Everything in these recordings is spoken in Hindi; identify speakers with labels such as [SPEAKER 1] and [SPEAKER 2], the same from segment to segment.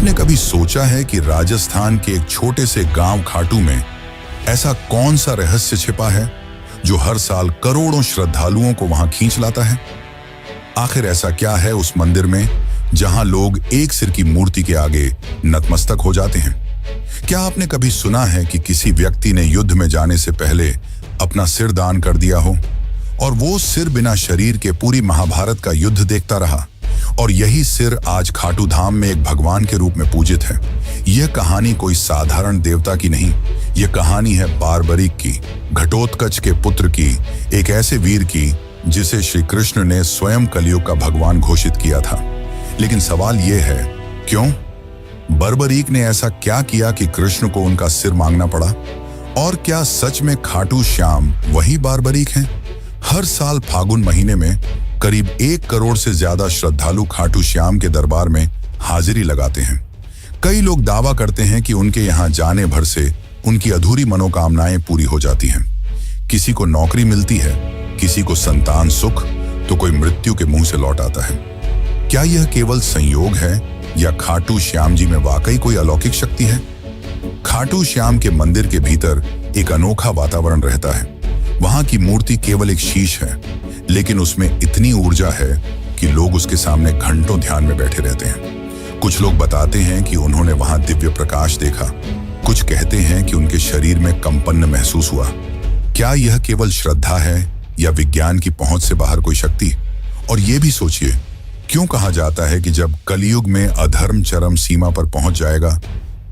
[SPEAKER 1] आपने कभी सोचा है कि राजस्थान के एक छोटे से गांव खाटू में ऐसा कौन सा रहस्य छिपा है जो हर साल करोड़ों श्रद्धालुओं को वहां खींच लाता है? आखिर ऐसा क्या है उस मंदिर में जहां लोग एक सिर की मूर्ति के आगे नतमस्तक हो जाते हैं? क्या आपने कभी सुना है कि किसी व्यक्ति ने युद्ध में जाने से पहले अपना सिर दान कर दिया हो और वो सिर बिना शरीर के पूरी महाभारत का युद्ध देखता रहा, और यही सिर आज खाटू धाम में एक भगवान के रूप में पूजित है? यह कहानी कोई साधारण देवता की नहीं, यह कहानी है बारबरीक की, घटोत्कच के पुत्र की, एक ऐसे वीर की जिसे श्री कृष्ण ने स्वयं कलयुग का भगवान घोषित किया था। लेकिन सवाल यह है, क्यों? बर्बरीक ने ऐसा क्या किया कि कृष्ण को उनका सिर मांगना पड़ा? और क्या सच में खाटू श्याम वही बारबरीक हैं? हर साल फागुन महीने में करीब 1 करोड़ से ज्यादा श्रद्धालु खाटू श्याम के दरबार में हाजिरी लगाते हैं। कई लोग दावा करते हैं कि उनके यहाँ जाने भर से उनकी अधूरी मनोकामनाएं पूरी हो जाती हैं। किसी को नौकरी मिलती है, किसी को संतान सुख, तो कोई मृत्यु के मुंह से लौट आता है। क्या यह केवल संयोग है या खाटू श्याम जी में वाकई कोई अलौकिक शक्ति है? खाटू श्याम के मंदिर के भीतर एक अनोखा वातावरण रहता है। वहां की मूर्ति केवल एक शीश है, लेकिन उसमें इतनी ऊर्जा है कि लोग उसके सामने घंटों ध्यान में बैठे रहते हैं। कुछ लोग बताते हैं कि उन्होंने वहां दिव्य प्रकाश देखा, कुछ कहते हैं कि उनके शरीर में कंपन महसूस हुआ। क्या यह केवल श्रद्धा है या विज्ञान की पहुंच से बाहर कोई शक्ति? और यह भी सोचिए, क्यों कहा जाता है कि जब कलयुग में अधर्म चरम सीमा पर पहुंच जाएगा,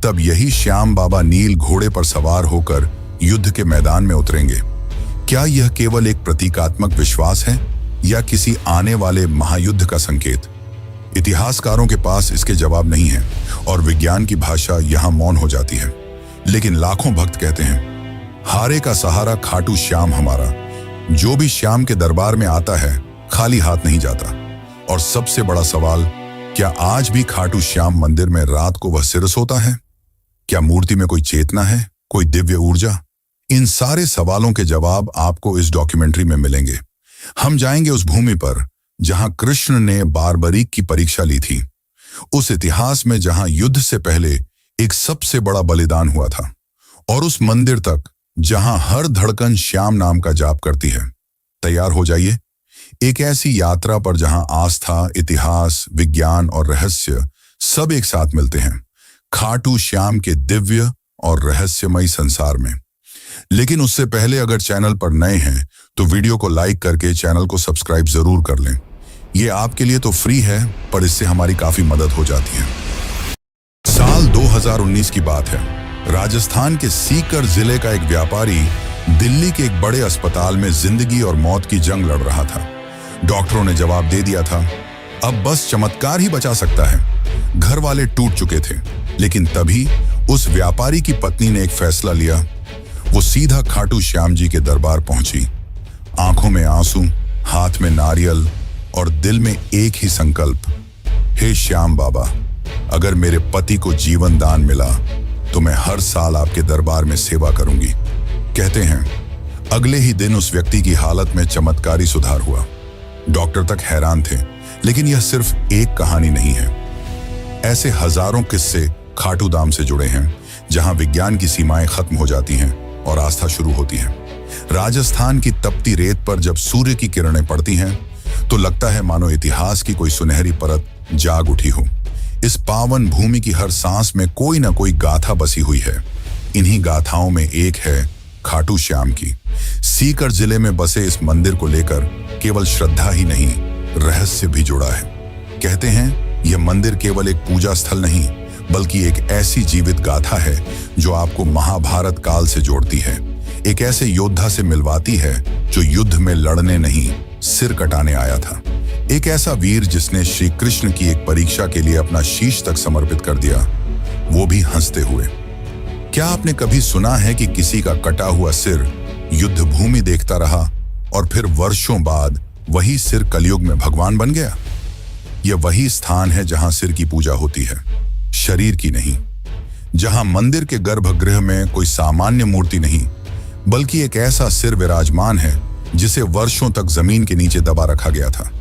[SPEAKER 1] तब यही श्याम बाबा नील घोड़े पर सवार होकर युद्ध के मैदान में उतरेंगे? क्या यह केवल एक प्रतीकात्मक विश्वास है या किसी आने वाले महायुद्ध का संकेत? इतिहासकारों के पास इसके जवाब नहीं है और विज्ञान की भाषा यहां मौन हो जाती है। लेकिन लाखों भक्त कहते हैं, हारे का सहारा खाटू श्याम हमारा। जो भी श्याम के दरबार में आता है खाली हाथ नहीं जाता। और सबसे बड़ा सवाल, क्या आज भी खाटू श्याम मंदिर में रात को वह सिर सोता है? क्या मूर्ति में कोई चेतना है, कोई दिव्य ऊर्जा? इन सारे सवालों के जवाब आपको इस डॉक्यूमेंट्री में मिलेंगे। हम जाएंगे उस भूमि पर जहां कृष्ण ने बारबरीक की परीक्षा ली थी, उस इतिहास में जहां युद्ध से पहले एक सबसे बड़ा बलिदान हुआ था, और उस मंदिर तक जहां हर धड़कन श्याम नाम का जाप करती है। तैयार हो जाइए एक ऐसी यात्रा पर जहां आस्था, इतिहास, विज्ञान और रहस्य सब एक साथ मिलते हैं, खाटू श्याम के दिव्य और रहस्यमयी संसार में। लेकिन उससे पहले अगर चैनल पर नए हैं तो वीडियो को लाइक करके चैनल को सब्सक्राइब जरूर कर लें। ये आपके लिए तो फ्री है, पर इससे हमारी काफी मदद हो जाती है। साल 2019 की बात है। राजस्थान के सीकर जिले का एक व्यापारी दिल्ली के एक बड़े अस्पताल में जिंदगी और मौत की जंग लड़ रहा था। डॉक्टरों ने जवाब दे दिया था, अब बस चमत्कार ही बचा सकता है। घर वाले टूट चुके थे, लेकिन तभी उस व्यापारी की पत्नी ने एक फैसला लिया। वो सीधा खाटू श्याम जी के दरबार पहुंची। आंखों में आंसू, हाथ में नारियल और दिल में एक ही संकल्प, हे श्याम बाबा, अगर मेरे पति को जीवन दान मिला तो मैं हर साल आपके दरबार में सेवा करूंगी। कहते हैं अगले ही दिन उस व्यक्ति की हालत में चमत्कारी सुधार हुआ। डॉक्टर तक हैरान थे, लेकिन यह सिर्फ एक कहानी नहीं है। ऐसे हजारों किस्से खाटू धाम से जुड़े हैं, जहां विज्ञान की सीमाएं खत्म हो जाती हैं और आस्था शुरू होती है। राजस्थान की तपती रेत पर जब सूर्य की किरणें पड़ती हैं तो लगता है मानो इतिहास की कोई सुनहरी परत जाग उठी हो। इस पावन भूमि की हर सांस में कोई ना कोई गाथा बसी हुई है। इन्हीं गाथाओं में एक है खाटू श्याम की। सीकर जिले में बसे इस मंदिर को लेकर केवल श्रद्धा ही नहीं, रहस्य भी जुड़ा है। कहते हैं यह मंदिर केवल एक पूजा स्थल नहीं, बल्कि एक ऐसी जीवित गाथा है जो आपको महाभारत काल से जोड़ती है। एक ऐसे योद्धा से मिलवाती है जो युद्ध में लड़ने नहीं, सिर कटाने आया था। एक ऐसा वीर जिसने श्री कृष्ण की एक परीक्षा के लिए अपना शीश तक समर्पित कर दिया, वो भी हंसते हुए। क्या आपने कभी सुना है कि किसी का कटा हुआ सिर युद्ध भूमि देखता रहा और फिर वर्षों बाद वही सिर कलयुग में भगवान बन गया? यह वही स्थान है जहां सिर की पूजा होती है, शरीर की नहीं। जहां मंदिर के गर्भगृह में कोई सामान्य मूर्ति नहीं, बल्कि एक ऐसा सिर विराजमान है जिसे वर्षों तक जमीन के नीचे दबा रखा गया था।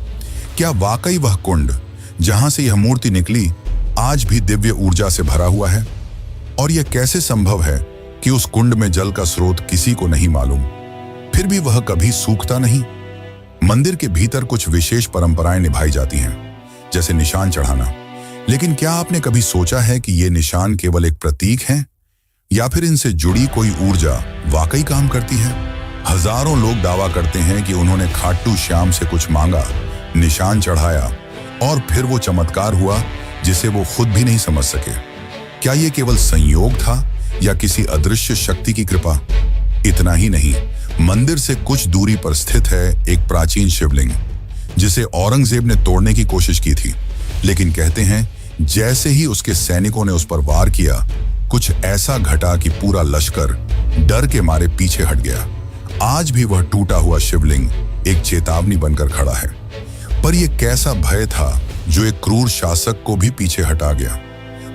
[SPEAKER 1] क्या वाकई वह कुंड जहां से यह मूर्ति निकली आज भी दिव्य ऊर्जा से भरा हुआ है। और यह कैसे संभव है कि उस कुंड में जल का स्रोत किसी को नहीं मालूम, फिर भी वह कभी सूखता नहीं? मंदिर के भीतर कुछ विशेष परंपराएं निभाई जाती हैं, जैसे निशान चढ़ाना। लेकिन क्या आपने कभी सोचा है कि ये निशान केवल एक प्रतीक हैं, या फिर इनसे जुड़ी कोई ऊर्जा वाकई काम करती है? हजारों लोग दावा करते हैं कि उन्होंने खाटू श्याम से कुछ मांगा, निशान चढ़ाया, और फिर वो चमत्कार हुआ जिसे वो खुद भी नहीं समझ सके। क्या ये केवल संयोग था या किसी अदृश्य शक्ति की कृपा? इतना ही नहीं, मंदिर से कुछ दूरी पर स्थित है एक प्राचीन शिवलिंग, जिसे औरंगजेब ने तोड़ने की कोशिश की थी। लेकिन कहते हैं जैसे ही उसके सैनिकों ने उस पर वार किया, कुछ ऐसा घटा कि पूरा लश्कर डर के मारे पीछे हट गया। आज भी वह टूटा हुआ शिवलिंग एक चेतावनी बनकर खड़ा है। पर यह कैसा भय था जो एक क्रूर शासक को भी पीछे हटा गया?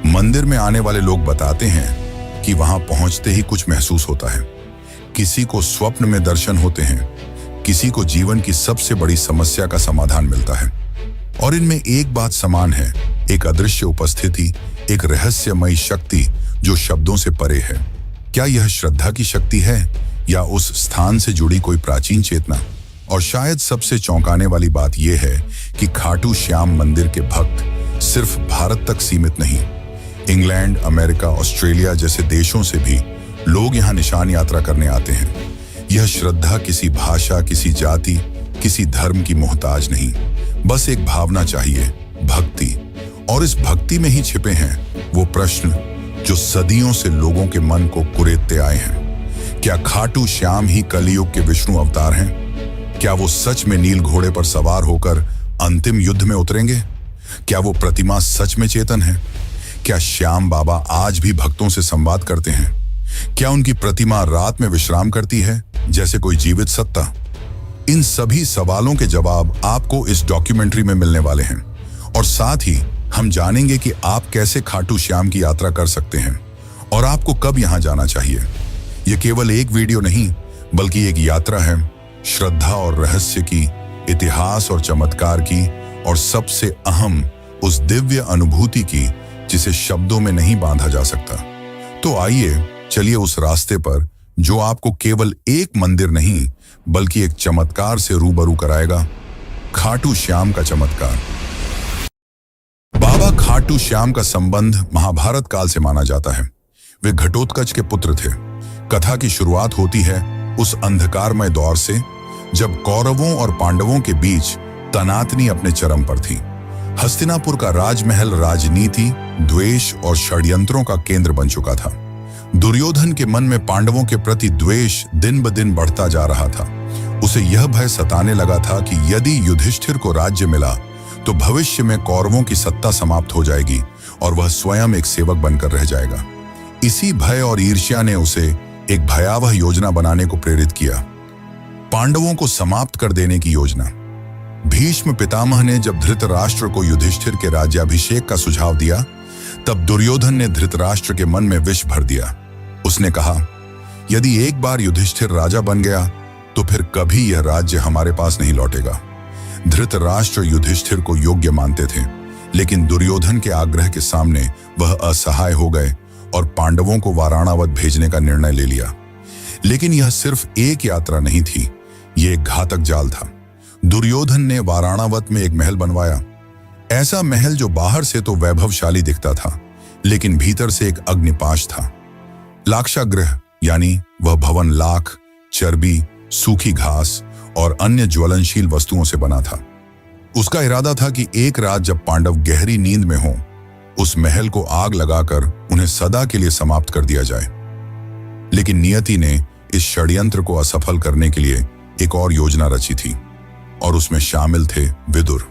[SPEAKER 1] मंदिर में आने वाले लोग बताते हैं कि वहां पहुंचते ही कुछ महसूस होता है। किसी को स्वप्न में दर्शन होते हैं, किसी को जीवन की सबसे बड़ी समस्या का समाधान मिलता है। और इनमें एक बात समान है, एक अदृश्य उपस्थिति, एक रहस्यमयी शक्ति जो शब्दों से परे है। क्या यह श्रद्धा की शक्ति है या उस स्थान से जुड़ी कोई प्राचीन चेतना? और शायद सबसे चौंकाने वाली बात यह है कि खाटू श्याम मंदिर के भक्त सिर्फ भारत तक सीमित नहीं, इंग्लैंड, अमेरिका, ऑस्ट्रेलिया जैसे देशों से भी लोग यहाँ निशान यात्रा करने आते हैं। यह श्रद्धा किसी भाषा, किसी जाति, किसी धर्म की मोहताज नहीं, बस एक भावना चाहिए, भक्ति। और इस भक्ति में ही छिपे हैं वो प्रश्न जो सदियों से लोगों के मन को कुरेदते आए हैं। क्या खाटू श्याम ही कलयुग के विष्णु अवतार हैं? क्या वो सच में नील घोड़े पर सवार होकर अंतिम युद्ध में उतरेंगे? क्या वो प्रतिमा सच में चेतन है? क्या श्याम बाबा आज भी भक्तों से संवाद करते हैं? क्या उनकी प्रतिमा रात में विश्राम करती है जैसे कोई जीवित सत्ता? इन सभी सवालों के जवाब आपको इस डॉक्यूमेंट्री में मिलने वाले हैं। और साथ ही हम जानेंगे कि आप कैसे खाटू श्याम की यात्रा कर सकते हैं और आपको कब यहां जाना चाहिए। यह केवल एक वीडियो नहीं, बल्कि एक यात्रा है, श्रद्धा और रहस्य की, इतिहास और चमत्कार की, और सबसे अहम उस दिव्य अनुभूति की जिसे शब्दों में नहीं बांधा जा सकता। तो आइए चलिए उस रास्ते पर जो आपको केवल एक मंदिर नहीं बल्कि एक चमत्कार से रूबरू कराएगा, खाटू श्याम का चमत्कार। बाबा खाटू श्याम का संबंध महाभारत काल से माना जाता है। वे घटोत्कच के पुत्र थे। कथा की शुरुआत होती है उस अंधकारमय दौर से जब कौरवों और पांडवों के बीच तनातनी अपने चरम पर थी। हस्तिनापुर का राजमहल राजनीति, द्वेष और षड्यंत्रों का केंद्र बन चुका था। दुर्योधन के मन में पांडवों के प्रति द्वेष दिन ब दिन बढ़ता जा रहा था। उसे यह भय सताने लगा था कि यदि युधिष्ठिर को राज्य मिला तो भविष्य में कौरवों की सत्ता समाप्त हो जाएगी और वह स्वयं एक सेवक बनकर रह जाएगा। इसी भय और ईर्ष्या ने उसे एक भयावह योजना बनाने को प्रेरित किया, पांडवों को समाप्त कर देने की योजना। भीष्म पितामह ने जब धृतराष्ट्र को युधिष्ठिर के राज्याभिषेक का सुझाव दिया, तब दुर्योधन ने धृतराष्ट्र के मन में विष भर दिया। उसने कहा, यदि एक बार युधिष्ठिर राजा बन गया तो फिर कभी यह राज्य हमारे पास नहीं लौटेगा। धृतराष्ट्र युधिष्ठिर को योग्य मानते थे, लेकिन दुर्योधन के आग्रह के सामने वह असहाय हो गए और पांडवों को वाराणावत भेजने का निर्णय ले लिया। लेकिन यह सिर्फ एक यात्रा नहीं थी, यह एक घातक जाल था। दुर्योधन ने वाराणावत में एक महल बनवाया, ऐसा महल जो बाहर से तो वैभवशाली दिखता था, लेकिन भीतर से एक अग्निपाश था। लाक्षागृह यानी वह भवन लाख, चर्बी, सूखी घास और अन्य ज्वलनशील वस्तुओं से बना था। उसका इरादा था कि एक रात जब पांडव गहरी नींद में हों, उस महल को आग लगाकर उन्हें सदा के लिए समाप्त कर दिया जाए। लेकिन नियति ने इस षड्यंत्र को असफल करने के लिए एक और योजना रची थी, और उसमें शामिल थे विदुर।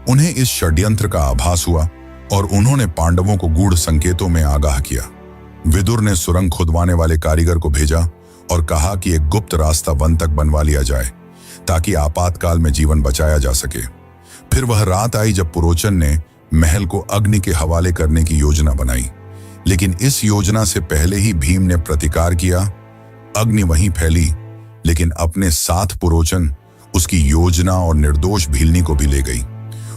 [SPEAKER 1] उन्हें इस षड्यंत्र का आभास हुआ और उन्होंने पांडवों को गूढ़ संकेतों में आगाह किया। विदुर ने सुरंग खुदवाने वाले कारीगर को भेजा और कहा कि एक गुप्त रास्ता वन तक बनवा लिया जाए ताकि आपातकाल में जीवन बचाया जा सके। फिर वह रात आई जब पुरोचन ने महल को अग्नि के हवाले करने की योजना बनाई, लेकिन इस योजना से पहले ही भीम ने प्रतिकार किया। अग्नि वहीं फैली, लेकिन अपने साथ पुरोचन उसकी योजना और निर्दोष भीलनी को भी ले गई।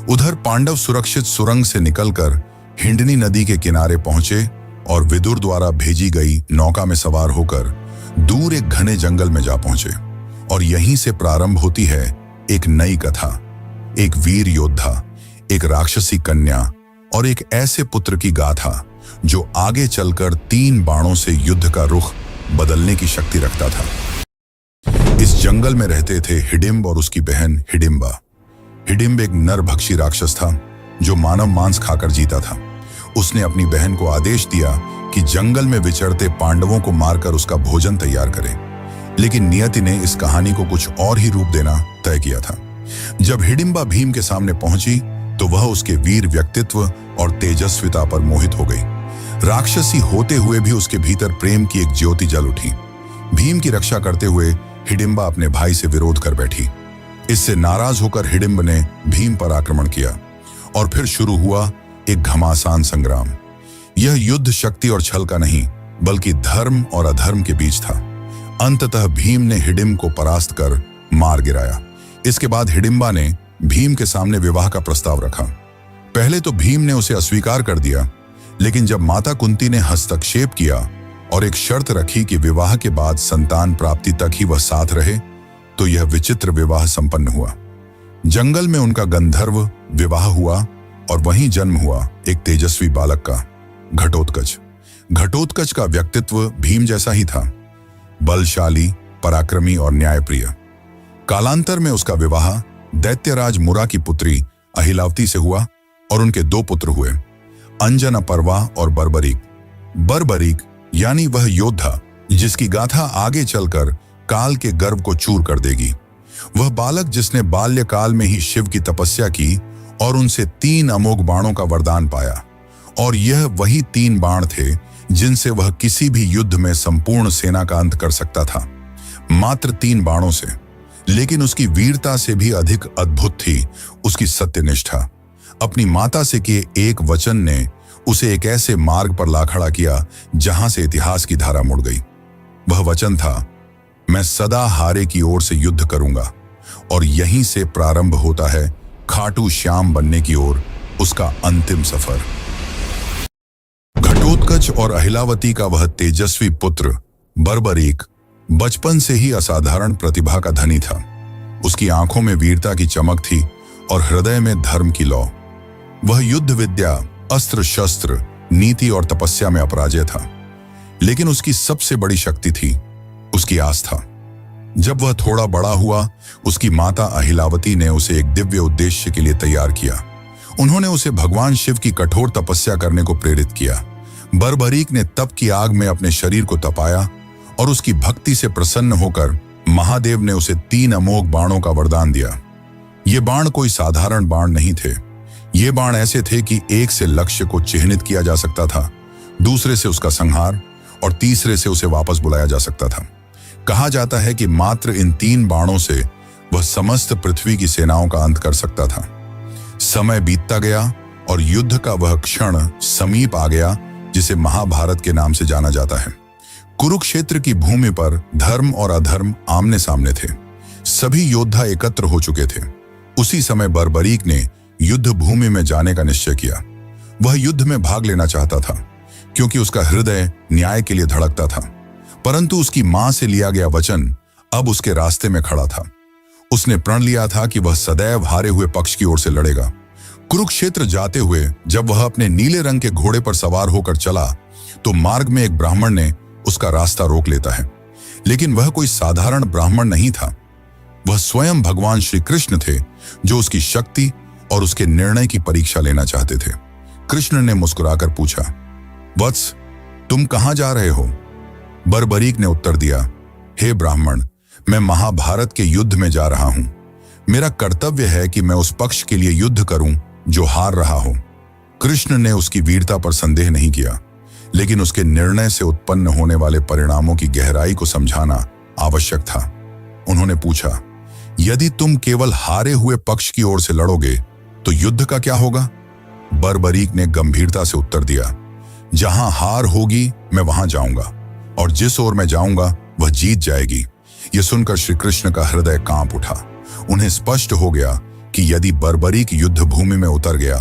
[SPEAKER 1] उधर पांडव सुरक्षित सुरंग से निकलकर हिंडनी नदी के किनारे पहुंचे और विदुर द्वारा भेजी गई नौका में सवार होकर दूर एक घने जंगल में जा पहुंचे। और यहीं से प्रारंभ होती है एक नई कथा, एक वीर योद्धा, एक राक्षसी कन्या और एक ऐसे पुत्र की गाथा जो आगे चलकर 3 बाणों से युद्ध का रुख बदलने की शक्ति रखता था। इस जंगल में रहते थे हिडिंब और उसकी बहन हिडिंबा। हिडिंब एक नरभक्षी राक्षस था जो मानव मांस खाकर जीता था। उसने अपनी बहन को आदेश दिया कि जंगल में विचरते पांडवों को मारकर उसका भोजन तैयार करे, लेकिन नियति ने इस कहानी को कुछ और ही रूप देना तय किया था। जब हिडिंबा भीम के सामने पहुंची तो वह उसके वीर व्यक्तित्व और तेजस्विता पर मोहित हो गई। राक्षसी होते हुए भी उसके भीतर प्रेम की एक ज्योति जल उठी। भीम की रक्षा करते हुए हिडिंबा अपने भाई से विरोध कर बैठी। इससे नाराज होकर हिडिंब ने भीम पर आक्रमण किया और फिर शुरू हुआ एक घमासान संग्राम। यह युद्ध शक्ति और छल का नहीं बल्कि धर्म और अधर्म के बीच था। अंततः भीम ने हिडिंब को परास्त कर मार गिराया। इसके बाद हिडिंबा ने भीम के सामने विवाह का प्रस्ताव रखा। पहले तो भीम ने उसे अस्वीकार कर दिया, लेकिन जब माता कुंती ने हस्तक्षेप किया और एक शर्त रखी कि विवाह के बाद संतान प्राप्ति तक ही वह साथ रहे, तो यह विचित्र विवाह संपन्न हुआ। जंगल में उनका गंधर्व विवाह हुआ और वहीं जन्म हुआ एक तेजस्वी बालक का, घटोत्कच। घटोत्कच का व्यक्तित्व भीम जैसा ही था, बलशाली, पराक्रमी और न्यायप्रिय। कालांतर में उसका विवाह दैत्यराज मुरा की पुत्री अहिलावती से हुआ और उनके 2 पुत्र हुए, अंजनपर्वा और बर्बरीक। बर्बरीक यानी वह योद्धा जिसकी गाथा आगे चलकर काल के गर्व को चूर कर देगी। वह बालक जिसने बाल्यकाल में ही शिव की तपस्या की और उनसे 3 अमोघ बाणों का वरदान पाया, और यह वही 3 बाण थे जिनसे वह किसी भी युद्ध में संपूर्ण सेना का अंत कर सकता था। मात्र 3 बाणों से। लेकिन उसकी वीरता से भी अधिक अद्भुत थी उसकी सत्यनिष्ठा। अपनी माता से किए एक वचन ने उसे एक ऐसे मार्ग पर ला खड़ा किया जहां से इतिहास की धारा मुड़ गई। वह वचन था, मैं सदा हारे की ओर से युद्ध करूंगा। और यहीं से प्रारंभ होता है खाटू श्याम बनने की ओर उसका अंतिम सफर। घटोत्कच और अहिलावती का वह तेजस्वी पुत्र बर्बरीक बचपन से ही असाधारण प्रतिभा का धनी था। उसकी आंखों में वीरता की चमक थी और हृदय में धर्म की लौ। वह युद्ध विद्या, अस्त्र शस्त्र, नीति और तपस्या में अपराजय था। लेकिन उसकी सबसे बड़ी शक्ति थी उसकी आस्था। जब वह थोड़ा बड़ा हुआ, उसकी माता अहिलावती ने उसे एक दिव्य उद्देश्य के लिए तैयार किया। उन्होंने उसे भगवान शिव की कठोर तपस्या करने को प्रेरित किया। बर्बरीक ने तप की आग में अपने शरीर को तपाया और उसकी भक्ति से प्रसन्न होकर महादेव ने उसे 3 अमोघ बाणों का वरदान दिया। ये बाण कोई साधारण बाण नहीं थे। ये बाण ऐसे थे कि एक से लक्ष्य को चिह्नित किया जा सकता था, दूसरे से उसका संहार और तीसरे से उसे वापस बुलाया जा सकता था। कहा जाता है कि मात्र इन 3 बाणों से वह समस्त पृथ्वी की सेनाओं का अंत कर सकता था। समय बीतता गया और युद्ध का वह क्षण समीप आ गया जिसे महाभारत के नाम से जाना जाता है। कुरुक्षेत्र की भूमि पर धर्म और अधर्म आमने सामने थे। सभी योद्धा एकत्र हो चुके थे। उसी समय बर्बरीक ने युद्ध भूमि में जाने का निश्चय किया। वह युद्ध में भाग लेना चाहता था क्योंकि उसका हृदय न्याय के लिए धड़कता था। परंतु उसकी मां से लिया गया वचन अब उसके रास्ते में खड़ा था। उसने प्रण लिया था कि वह सदैव हारे हुए पक्ष की ओर से लड़ेगा। कुरुक्षेत्र जाते हुए जब वह अपने नीले रंग के घोड़े पर सवार होकर चला तो मार्ग में एक ब्राह्मण ने उसका रास्ता रोक लेता है। लेकिन वह कोई साधारण ब्राह्मण नहीं था। वह स्वयं भगवान श्री कृष्ण थे जो उसकी शक्ति और उसके निर्णय की परीक्षा लेना चाहते थे। कृष्ण ने मुस्कुराकर पूछा, वत्स, तुम कहां जा रहे हो? बर्बरीक ने उत्तर दिया, हे ब्राह्मण, मैं महाभारत के युद्ध में जा रहा हूं। मेरा कर्तव्य है कि मैं उस पक्ष के लिए युद्ध करूं जो हार रहा हो। कृष्ण ने उसकी वीरता पर संदेह नहीं किया, लेकिन उसके निर्णय से उत्पन्न होने वाले परिणामों की गहराई को समझाना आवश्यक था। उन्होंने पूछा, यदि तुम केवल हारे हुए पक्ष की ओर से लड़ोगे तो युद्ध का क्या होगा? बर्बरीक ने गंभीरता से उत्तर दिया, जहां हार होगी मैं वहां जाऊंगा और जिस ओर मैं जाऊंगा वह जीत जाएगी। यह सुनकर श्री कृष्ण का हृदय कांप उठा। उन्हें स्पष्ट हो गया कि यदि बर्बरीक युद्ध भूमि में उतर गया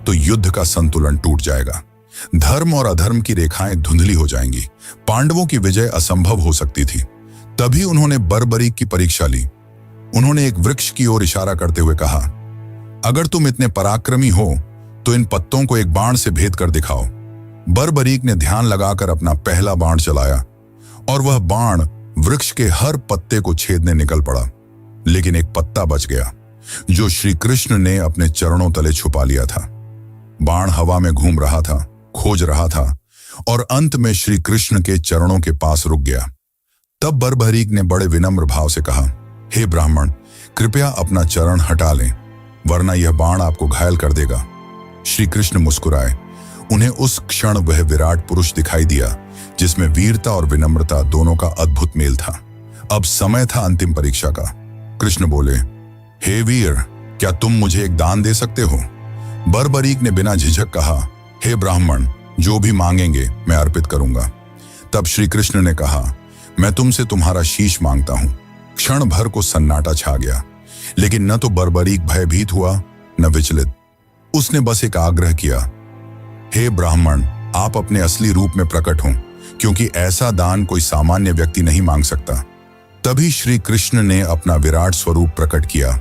[SPEAKER 1] तो युद्ध का संतुलन टूट जाएगा। धर्म और अधर्म की रेखाएं धुंधली हो जाएंगी। पांडवों की विजय असंभव हो सकती थी। तभी उन्होंने बर्बरीक की परीक्षा ली। उन्होंने एक वृक्ष की ओर इशारा करते हुए कहा, अगर तुम इतने पराक्रमी हो तो इन पत्तों को एक बाण से भेद कर दिखाओ। बर्बरीक ने ध्यान लगाकर अपना पहला बाण चलाया और वह बाण वृक्ष के हर पत्ते को छेदने निकल पड़ा। लेकिन एक पत्ता बच गया जो श्री कृष्ण ने अपने चरणों तले छुपा लिया था। बाण हवा में घूम रहा था, खोज रहा था और अंत में श्री कृष्ण के चरणों के पास रुक गया। तब बर्बरीक ने बड़े विनम्र भाव से कहा, हे ब्राह्मण, कृपया अपना चरण हटा लें, वरना यह बाण आपको घायल कर देगा। श्री कृष्ण मुस्कुराए। उन्हें उस क्षण वह विराट पुरुष दिखाई दिया जिसमें वीरता और विनम्रता दोनों का अद्भुत मेल था। अब समय था अंतिम परीक्षा का। कृष्ण बोले, हे वीर, क्या तुम मुझे एक दान दे सकते हो? बर्बरीक ने बिना झिझक कहा, हे ब्राह्मण, जो भी मांगेंगे मैं अर्पित करूंगा। तब श्री कृष्ण ने कहा, मैं तुमसे तुम्हारा शीश मांगता हूं। क्षण भर को सन्नाटा छा गया, लेकिन न तो बर्बरीक भयभीत हुआ न विचलित। उसने बस एक आग्रह किया, हे ब्राह्मण, आप अपने असली रूप में प्रकट हों, क्योंकि ऐसा दान कोई सामान्य व्यक्ति नहीं मांग सकता। तभी श्री कृष्ण ने अपना विराट स्वरूप प्रकट किया।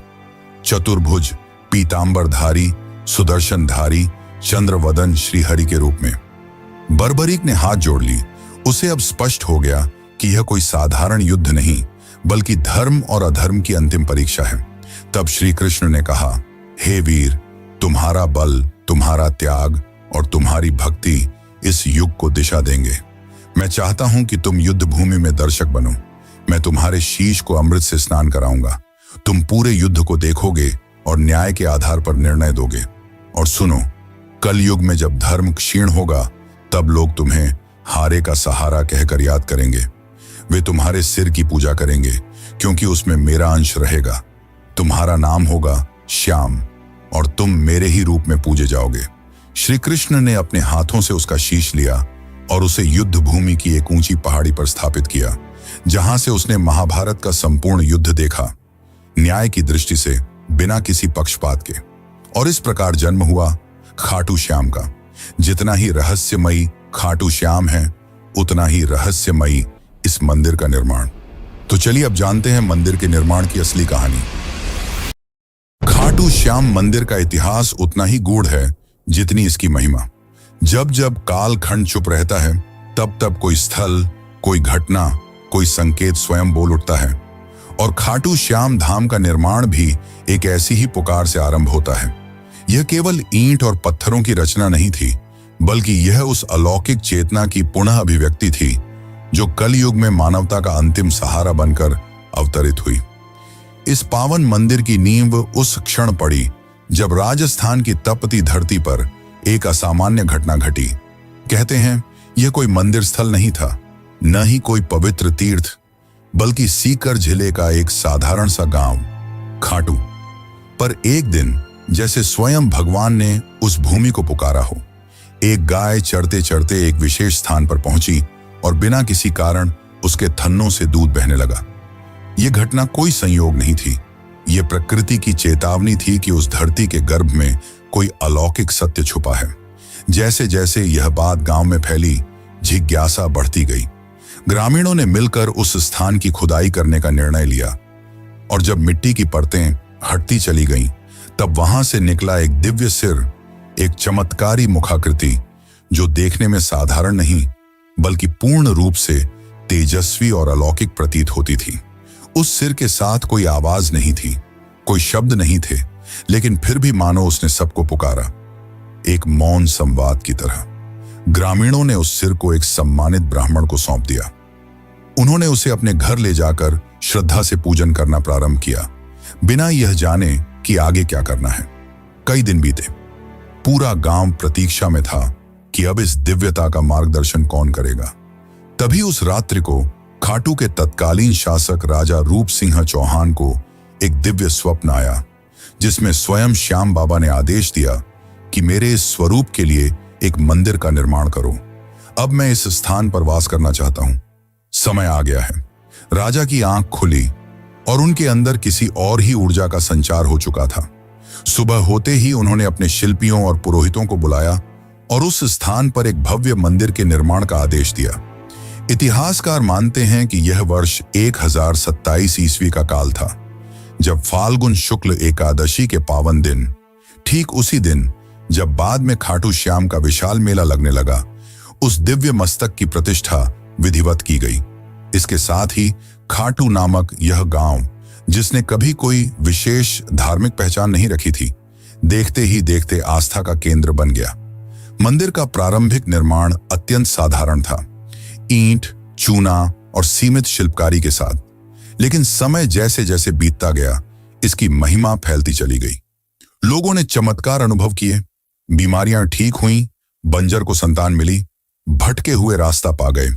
[SPEAKER 1] चतुर्भुज, पीतांबरधारी, सुदर्शनधारी, चंद्रवदन श्रीहरि के रूप में। बर्बरीक ने हाथ जोड़ ली। उसे अब स्पष्ट हो गया कि यह कोई साधारण युद्ध नहीं, बल्कि धर्म और अधर्म की अंतिम परीक्षा है। तब श्री कृष्ण ने कहा, हे वीर, तुम्हारा बल, तुम्हारा त्याग और तुम्हारी भक्ति इस युग को दिशा देंगे। मैं चाहता हूं कि तुम युद्ध भूमि में दर्शक बनो। मैं तुम्हारे शीश को अमृत से स्नान कराऊंगा। तुम पूरे युद्ध को देखोगे और न्याय के आधार पर निर्णय दोगे। और सुनो, कल युग में जब धर्म क्षीण होगा, तब लोग तुम्हें हारे का सहारा कहकर याद करेंगे। वे तुम्हारे सिर की पूजा करेंगे, क्योंकि उसमें मेरा अंश रहेगा। तुम्हारा नाम होगा श्याम और तुम मेरे ही रूप में पूजे जाओगे। श्री कृष्ण ने अपने हाथों से उसका शीश लिया और उसे युद्ध भूमि की एक ऊंची पहाड़ी पर स्थापित किया, जहां से उसने महाभारत का संपूर्ण युद्ध देखा, न्याय की दृष्टि से, बिना किसी पक्षपात के। और इस प्रकार जन्म हुआ खाटू श्याम का। जितना ही रहस्यमयी खाटू श्याम है, उतना ही रहस्यमयी इस मंदिर का निर्माण। तो चलिए अब जानते हैं मंदिर के निर्माण की असली कहानी। खाटू श्याम मंदिर का इतिहास उतना ही गूढ़ है जितनी इसकी महिमा। जब जब कालखंड चुप रहता है, तब तब कोई स्थल, कोई घटना, कोई संकेत स्वयं बोल उठता है। और खाटू श्याम धाम का निर्माण भी एक ऐसी ही पुकार से आरंभ होता है। यह केवल ईंट और पत्थरों की रचना नहीं थी, बल्कि यह उस अलौकिक चेतना की पुनः अभिव्यक्ति थी जो कलयुग में मानवता का अंतिम सहारा बनकर अवतरित हुई। इस पावन मंदिर की नींव उस क्षण पड़ी जब राजस्थान की तपती धरती पर एक असामान्य घटना घटी। कहते हैं यह कोई मंदिर स्थल नहीं था, न ही कोई पवित्र तीर्थ, बल्कि सीकर जिले का एक साधारण सा गांव खाटू। पर एक दिन जैसे स्वयं भगवान ने उस भूमि को पुकारा हो, एक गाय चढ़ते चढ़ते एक विशेष स्थान पर पहुंची और बिना किसी कारण उसके थन्नों से दूध बहने लगा। यह घटना कोई संयोग नहीं थी, यह प्रकृति की चेतावनी थी कि उस धरती के गर्भ में कोई अलौकिक सत्य छुपा है। जैसे जैसे यह बात गांव में फैली, जिज्ञासा बढ़ती गई। ग्रामीणों ने मिलकर उस स्थान की खुदाई करने का निर्णय लिया और जब मिट्टी की परतें हटती चली गईं, तब वहां से निकला एक दिव्य सिर, एक चमत्कारी मुखाकृति जो देखने में साधारण नहीं बल्कि पूर्ण रूप से तेजस्वी और अलौकिक प्रतीत होती थी। उस सिर के साथ कोई आवाज नहीं थी, कोई शब्द नहीं थे, लेकिन फिर भी मानो उसने सबको पुकारा, एक मौन संवाद की तरह। ग्रामीणों ने उस सिर को एक सम्मानित ब्राह्मण को सौंप दिया। उन्होंने उसे अपने घर ले जाकर श्रद्धा से पूजन करना प्रारंभ किया, बिना यह जाने कि आगे क्या करना है। कई दिन बीते। पूरा गांव प्रतीक्षा में था कि अब इस दिव्यता का मार्गदर्शन कौन करेगा। तभी उस रात्रि को खाटू के तत्कालीन शासक राजा रूप सिंह चौहान को एक दिव्य स्वप्न आया, जिसमें स्वयं श्याम बाबा ने आदेश दिया कि मेरे इस स्वरूप के लिए एक मंदिर का निर्माण करो। अब मैं इस स्थान पर वास करना चाहता हूं। समय आ गया है। राजा की आंख खुली और उनके अंदर किसी और ही ऊर्जा का संचार हो चुका था। सुबह होते ही उन्होंने अपने शिल्पियों और पुरोहितों को बुलाया और उस स्थान पर एक भव्य मंदिर के निर्माण का आदेश दिया। इतिहासकार मानते हैं कि यह वर्ष 1027 ईस्वी का काल था, जब फाल्गुन शुक्ल एकादशी के पावन दिन, ठीक उसी दिन जब बाद में खाटू श्याम का विशाल मेला लगने लगा, उस दिव्य मस्तक की प्रतिष्ठा विधिवत की गई। इसके साथ ही खाटू नामक यह गांव, जिसने कभी कोई विशेष धार्मिक पहचान नहीं रखी थी, देखते ही देखते आस्था का केंद्र बन गया। मंदिर का प्रारंभिक निर्माण अत्यंत साधारण था, ईंट, चूना और सीमित शिल्पकारी के साथ, लेकिन समय जैसे जैसे बीतता गया, इसकी महिमा फैलती चली गई। लोगों ने चमत्कार अनुभव किए, बीमारियां ठीक हुईं, बंजर को संतान मिली, भटके हुए रास्ता पा गए,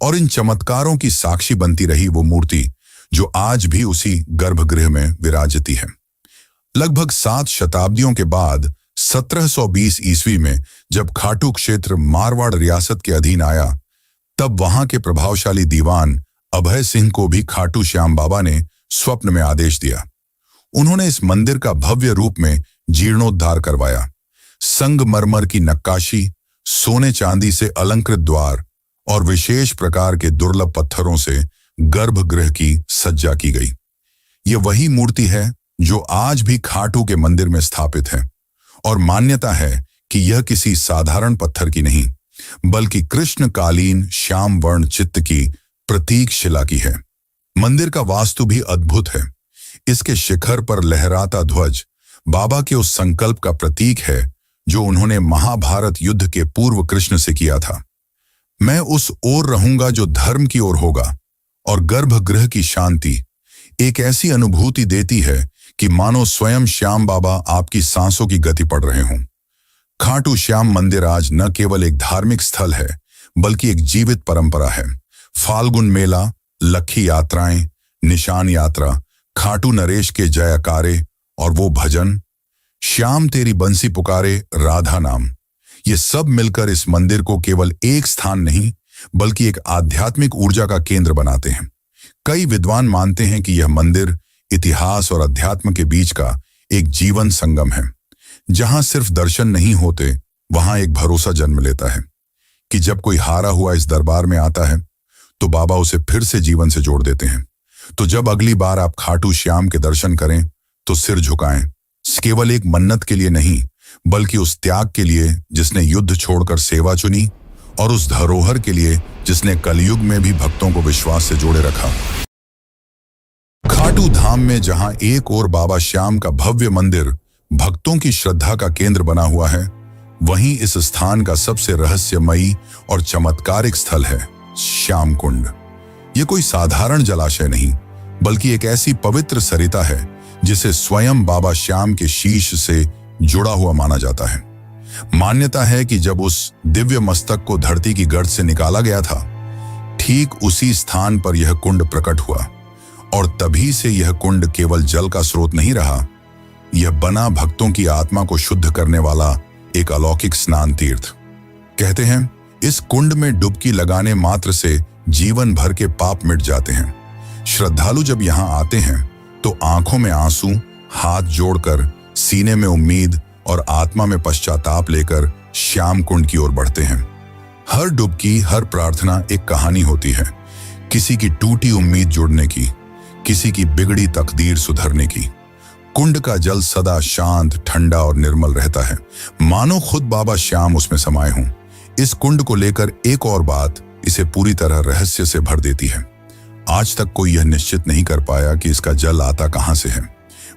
[SPEAKER 1] और इन चमत्कारों की साक्षी बनती रही वो मूर्ति जो आज भी उसी गर्भगृह में विराजती है। लगभग 7 शताब्दियों के बाद 1720 ईस्वी में जब खाटू क्षेत्र मारवाड़ रियासत के अधीन आया, तब वहां के प्रभावशाली दीवान अभय सिंह को भी खाटू श्याम बाबा ने स्वप्न में आदेश दिया। उन्होंने इस मंदिर का भव्य रूप में जीर्णोद्धार करवाया। संगमरमर की नक्काशी, सोने चांदी से अलंकृत द्वार और विशेष प्रकार के दुर्लभ पत्थरों से गर्भगृह की सज्जा की गई। यह वही मूर्ति है जो आज भी खाटू के मंदिर में स्थापित है, और मान्यता है कि यह किसी साधारण पत्थर की नहीं, बल्कि कृष्णकालीन श्याम वर्ण चित्त की प्रतीक शिला की है। मंदिर का वास्तु भी अद्भुत है। इसके शिखर पर लहराता ध्वज बाबा के उस संकल्प का प्रतीक है जो उन्होंने महाभारत युद्ध के पूर्व कृष्ण से किया था। मैं उस ओर रहूंगा जो धर्म की ओर होगा। और गर्भगृह की शांति एक ऐसी अनुभूति देती है कि मानो स्वयं श्याम बाबा आपकी सांसों की गति पढ़ रहे हों। खाटू श्याम मंदिर आज न केवल एक धार्मिक स्थल है, बल्कि एक जीवित परंपरा है। फाल्गुन मेला, लक्खी यात्राएं, निशान यात्रा, खाटू नरेश के जयकारे और वो भजन, श्याम तेरी बंसी पुकारे राधा नाम, ये सब मिलकर इस मंदिर को केवल एक स्थान नहीं, बल्कि एक आध्यात्मिक ऊर्जा का केंद्र बनाते हैं। कई विद्वान मानते हैं कि यह मंदिर इतिहास और अध्यात्म के बीच का एक जीवन संगम है। जहां सिर्फ दर्शन नहीं होते, वहां एक भरोसा जन्म लेता है कि जब कोई हारा हुआ इस दरबार में आता है, तो बाबा उसे फिर से जीवन से जोड़ देते हैं। तो जब अगली बार आप खाटू श्याम के दर्शन करें, तो सिर झुकाएं, केवल एक मन्नत के लिए नहीं, बल्कि उस त्याग के लिए जिसने युद्ध छोड़कर सेवा चुनी, और उस धरोहर के लिए जिसने कलयुग में भी भक्तों को विश्वास से जोड़े रखा। खाटू धाम में जहां एक ओर बाबा श्याम का भव्य मंदिर भक्तों की श्रद्धा का केंद्र बना हुआ है, वहीं इस स्थान का सबसे रहस्यमयी और चमत्कारिक स्थल है श्याम कुंड। यह कोई साधारण जलाशय नहीं, बल्कि एक ऐसी पवित्र सरिता है जिसे स्वयं बाबा श्याम के शीश से जुड़ा हुआ माना जाता है। मान्यता है कि जब उस दिव्य मस्तक को धरती की गर्त से निकाला गया था, ठीक उसी स्थान पर यह कुंड प्रकट हुआ, और तभी से यह कुंड केवल जल का स्रोत नहीं रहा, यह बना भक्तों की आत्मा को शुद्ध करने वाला एक अलौकिक स्नान तीर्थ। कहते हैं इस कुंड में डुबकी लगाने मात्र से जीवन भर के पाप मिट जाते हैं। श्रद्धालु जब यहाँ आते हैं तो आंखों में आंसू, हाथ जोड़कर सीने में उम्मीद और आत्मा में पश्चाताप लेकर श्याम कुंड की ओर बढ़ते हैं। हर डुबकी, हर प्रार्थना एक कहानी होती है, किसी की टूटी उम्मीद जुड़ने की, किसी की बिगड़ी तकदीर सुधरने की। कुंड का जल सदा शांत, ठंडा और निर्मल रहता है, मानो खुद बाबा श्याम उसमें समाये हों। इस कुंड को लेकर एक और बात इसे पूरी तरह रहस्य से भर देती है। आज तक कोई यह निश्चित नहीं कर पाया कि इसका जल आता कहां से है।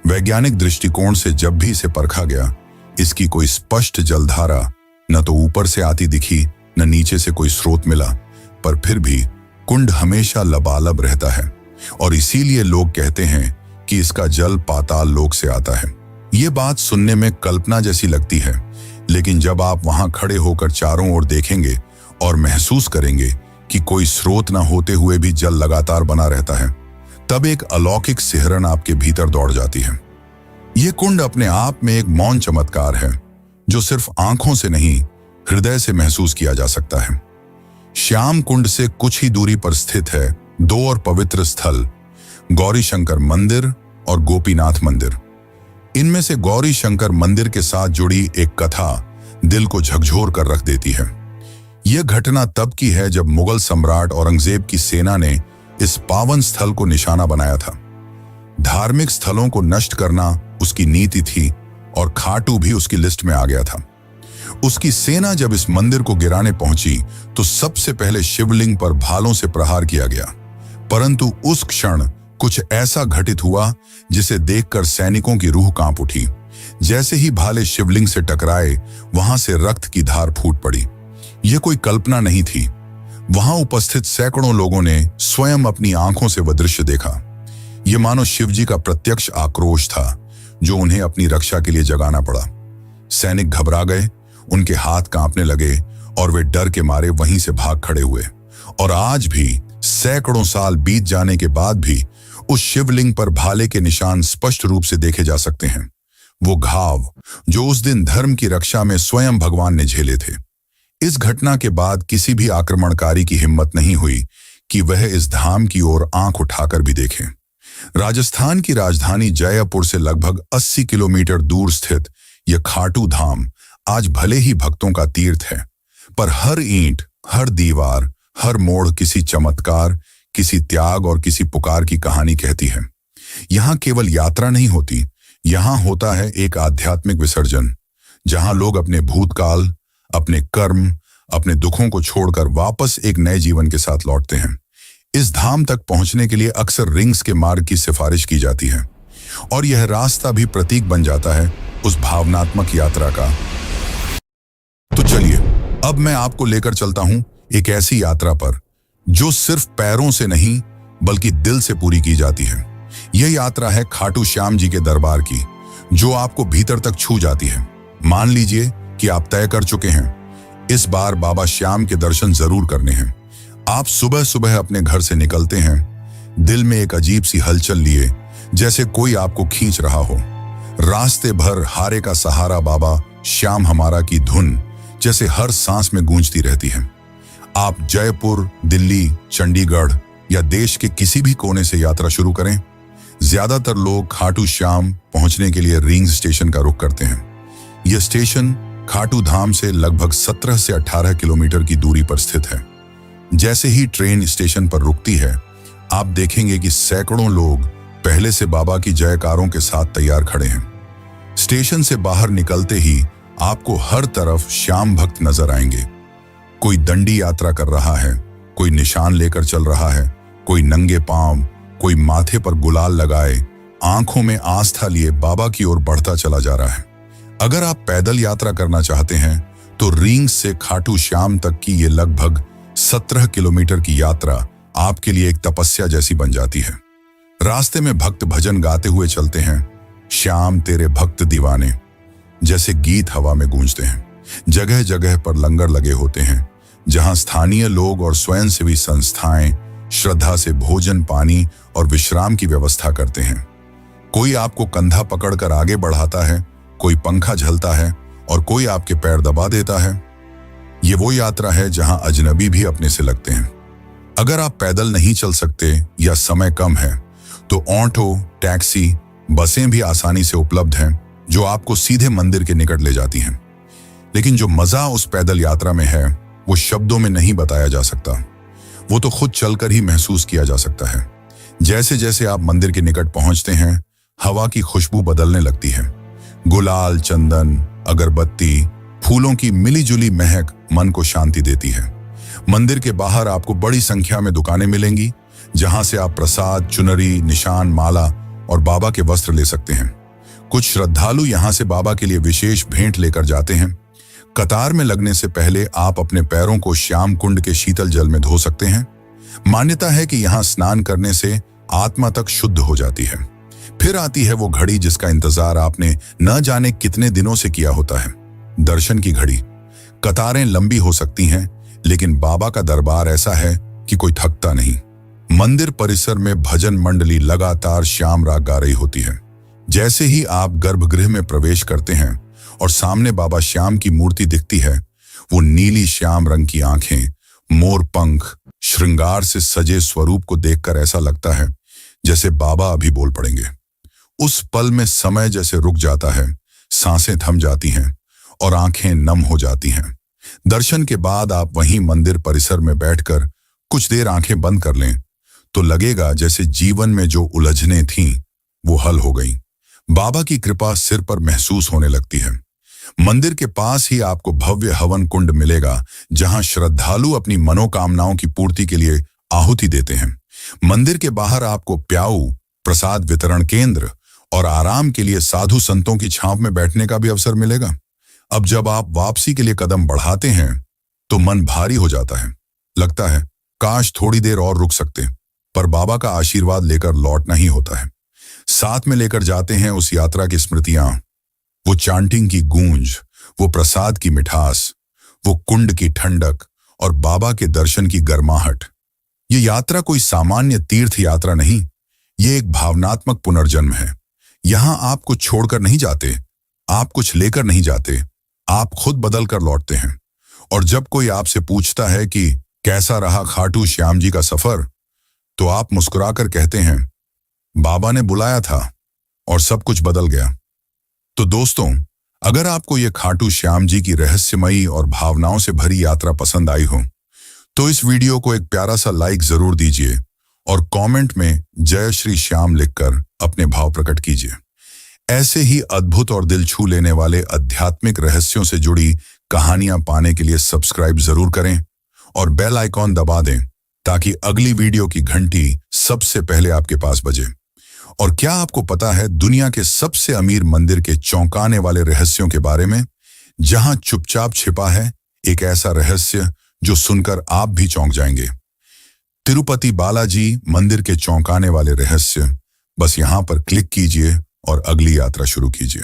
[SPEAKER 1] वैज्ञानिक दृष्टिकोण से जब भी इसे परखा गया, इसकी कोई स्पष्ट जलधारा न तो ऊपर से आती दिखी, न नीचे से कोई स्रोत मिला, पर फिर भी कुंड हमेशा लबालब रहता है, और इसीलिए लोग कहते हैं कि इसका जल पाताल लोक से आता है। ये बात सुनने में कल्पना जैसी लगती है, लेकिन जब आप वहां खड़े होकर चारों ओर देखेंगे और महसूस करेंगे कि कोई स्रोत न होते हुए भी जल लगातार बना रहता है, तब एक अलौकिक सिहरन आपके भीतर दौड़ जाती है। यह कुंड अपने आप में एक मौन चमत्कार है, जो सिर्फ आंखों से नहीं, हृदय से महसूस किया जा सकता है। श्याम कुंड से कुछ ही दूरी पर स्थित है दो और पवित्र स्थल, गौरी शंकर मंदिर और गोपीनाथ मंदिर। इनमें से गौरी शंकर मंदिर के साथ जुड़ी एक कथा दिल को झकझोर कर रख देती है। यह घटना तब की है जब मुगल सम्राट औरंगजेब की सेना ने इस पावन स्थल को निशाना बनाया था। धार्मिक स्थलों को नष्ट करना उसकी नीति थी और खाटू भी उसकी लिस्ट में आ गया था। उसकी सेना जब इस मंदिर को गिराने पहुंची तो सबसे पहले शिवलिंग पर भालों से प्रहार किया गया, परंतु उस क्षण कुछ ऐसा घटित हुआ जिसे देखकर सैनिकों की रूह कांप उठी। जैसे ही भाले शिवलिंग से टकराए, वहां से रक्त की धार फूट पड़ी। यह कोई कल्पना नहीं थी। वहां उपस्थित सैकड़ों लोगों ने स्वयं अपनी आंखों से वह दृश्य देखा। यह मानो शिवजी का प्रत्यक्ष आक्रोश था जो उन्हें अपनी रक्षा के लिए जगाना पड़ा। सैनिक घबरा गए, उनके हाथ कांपने लगे और वे डर के मारे वहीं से भाग खड़े हुए। और आज भी सैकड़ों साल बीत जाने के बाद भी उस शिवलिंग पर भाले के निशान स्पष्ट रूप से देखे जा सकते हैं। वो घाव जो उस दिन धर्म की रक्षा में स्वयं भगवान ने झेले थे। इस घटना के बाद किसी भी आक्रमणकारी की हिम्मत नहीं हुई कि वह इस धाम की ओर आंख उठाकर भी देखे। राजस्थान की राजधानी जयपुर से लगभग 80 किलोमीटर दूर स्थित यह खाटू धाम आज भले ही भक्तों का तीर्थ है, पर हर ईंट, हर दीवार, हर मोड़ किसी चमत्कार, किसी त्याग और किसी पुकार की कहानी कहती है। यहाँ केवल यात्रा नहीं होती, यहाँ होता है एक आध्यात्मिक विसर्जन, जहाँ लोग अपने भूतकाल, अपने कर्म, अपने दुखों को छोड़कर वापस एक नए जीवन के साथ लौटते हैं। इस धाम तक पहुंचने के लिए अक्सर रिंग्स के मार्ग की सिफारिश की जाती है और यह रास्ता भी प्रतीक बन जाता है उस भावनात्मक यात्रा का। तो चलिए अब मैं आपको लेकर चलता हूं एक ऐसी यात्रा पर जो सिर्फ पैरों से नहीं बल्कि दिल से पूरी की जाती है। यह यात्रा है खाटू श्याम जी के दरबार की, जो आपको भीतर तक छू जाती है। मान लीजिए कि आप तय कर चुके हैं, इस बार बाबा श्याम के दर्शन जरूर करने हैं। आप सुबह सुबह अपने घर से निकलते हैं, दिल में एक अजीब सी हलचल लिए, जैसे कोई आपको खींच रहा हो। रास्ते भर हारे का सहारा बाबा श्याम हमारा की धुन जैसे हर सांस में गूंजती रहती है। आप जयपुर, दिल्ली, चंडीगढ़ या देश के किसी भी कोने से यात्रा शुरू करें, ज्यादातर लोग खाटू श्याम पहुंचने के लिए रींग स्टेशन का रुख करते हैं। यह स्टेशन खाटू धाम से लगभग 17 से 18 किलोमीटर की दूरी पर स्थित है। जैसे ही ट्रेन स्टेशन पर रुकती है, आप देखेंगे कि सैकड़ों लोग पहले से बाबा की जयकारों के साथ तैयार खड़े हैं। स्टेशन से बाहर निकलते ही आपको हर तरफ श्याम भक्त नजर आएंगे। कोई दंडी यात्रा कर रहा है, कोई निशान लेकर चल रहा है, कोई नंगे पांव, कोई माथे पर गुलाल लगाए, आंखों में आस्था लिए बाबा की ओर बढ़ता चला जा रहा है। अगर आप पैदल यात्रा करना चाहते हैं तो रींग से खाटू श्याम तक की ये लगभग 17 किलोमीटर की यात्रा आपके लिए एक तपस्या जैसी बन जाती है। रास्ते में भक्त भजन गाते हुए चलते हैं, श्याम तेरे भक्त दीवाने जैसे गीत हवा में गूंजते हैं। जगह जगह पर लंगर लगे होते हैं, जहां स्थानीय लोग और स्वयंसेवी संस्थाएं श्रद्धा से भोजन, पानी और विश्राम की व्यवस्था करते हैं। कोई आपको कंधा पकड़कर आगे बढ़ाता है, कोई पंखा झलता है और कोई आपके पैर दबा देता है। ये वो यात्रा है जहां अजनबी भी अपने से लगते हैं। अगर आप पैदल नहीं चल सकते या समय कम है तो ऑटो, टैक्सी, बसें भी आसानी से उपलब्ध हैं, जो आपको सीधे मंदिर के निकट ले जाती हैं। लेकिन जो मजा उस पैदल यात्रा में है वो शब्दों में नहीं बताया जा सकता। वो तो खुद चलकर ही महसूस किया जा सकता है। जैसे जैसे आप मंदिर के निकट पहुंचते हैं, हवा की खुशबू बदलने लगती है। गुलाल, चंदन, अगरबत्ती, फूलों की मिलीजुली महक मन को शांति देती है। मंदिर के बाहर आपको बड़ी संख्या में दुकानें मिलेंगी, जहां से आप प्रसाद, चुनरी, निशान, माला और बाबा के वस्त्र ले सकते हैं। कुछ श्रद्धालु यहां से बाबा के लिए विशेष भेंट लेकर जाते हैं। कतार में लगने से पहले आप अपने पैरों को श्याम कुंड के शीतल जल में धो सकते हैं। मान्यता है कि यहां स्नान करने से आत्मा तक शुद्ध हो जाती है। फिर आती है वो घड़ी जिसका इंतजार आपने न जाने कितने दिनों से किया होता है, दर्शन की घड़ी। कतारें लंबी हो सकती हैं, लेकिन बाबा का दरबार ऐसा है कि कोई थकता नहीं। मंदिर परिसर में भजन मंडली लगातार श्याम राग गा रही होती है। जैसे ही आप गर्भगृह में प्रवेश करते हैं और सामने बाबा श्याम की मूर्ति दिखती है, वो नीली श्याम रंग की आंखें, मोर पंख, श्रृंगार से सजे स्वरूप को देखकर ऐसा लगता है जैसे बाबा अभी बोल पड़ेंगे। उस पल में समय जैसे रुक जाता है, सांसें थम जाती हैं और आंखें नम हो जाती हैं। दर्शन के बाद आप वहीं मंदिर परिसर में बैठकर कुछ देर आंखें बंद कर लें तो लगेगा जैसे जीवन में जो उलझनें थीं वो हल हो गईं। बाबा की कृपा सिर पर महसूस होने लगती है। मंदिर के पास ही आपको भव्य हवन कुंड मिलेगा, जहां श्रद्धालु अपनी मनोकामनाओं की पूर्ति के लिए आहुति देते हैं। मंदिर के बाहर आपको प्याऊ, प्रसाद वितरण केंद्र और आराम के लिए साधु संतों की छांव में बैठने का भी अवसर मिलेगा। अब जब आप वापसी के लिए कदम बढ़ाते हैं तो मन भारी हो जाता है। लगता है काश थोड़ी देर और रुक सकते, पर बाबा का आशीर्वाद लेकर लौटना ही होता है। साथ में लेकर जाते हैं उस यात्रा की स्मृतियां, वो चांटिंग की गूंज, वो प्रसाद की मिठास, वो कुंड की ठंडक और बाबा के दर्शन की गर्माहट। ये यात्रा कोई सामान्य तीर्थ यात्रा नहीं, ये एक भावनात्मक पुनर्जन्म है। यहां आप कुछ छोड़कर नहीं जाते, आप कुछ लेकर नहीं जाते, आप खुद बदल कर लौटते हैं। और जब कोई आपसे पूछता है कि कैसा रहा खाटू श्याम जी का सफर, तो आप मुस्कुराकर कहते हैं, बाबा ने बुलाया था और सब कुछ बदल गया। तो दोस्तों, अगर आपको ये खाटू श्याम जी की रहस्यमयी और भावनाओं से भरी यात्रा पसंद आई हो, तो इस वीडियो को एक प्यारा सा लाइक जरूर दीजिए और कमेंट में जय श्री श्याम लिखकर अपने भाव प्रकट कीजिए। ऐसे ही अद्भुत और दिल छू लेने वाले आध्यात्मिक रहस्यों से जुड़ी कहानियां पाने के लिए सब्सक्राइब जरूर करें और बेल आइकॉन दबा दें, ताकि अगली वीडियो की घंटी सबसे पहले आपके पास बजे। और क्या आपको पता है दुनिया के सबसे अमीर मंदिर के चौंकाने वाले रहस्यों के बारे में, जहां चुपचाप छिपा है एक ऐसा रहस्य जो सुनकर आप भी चौंक जाएंगे। तिरुपति बालाजी मंदिर के चौंकाने वाले रहस्य, बस यहां पर क्लिक कीजिए और अगली यात्रा शुरू कीजिए।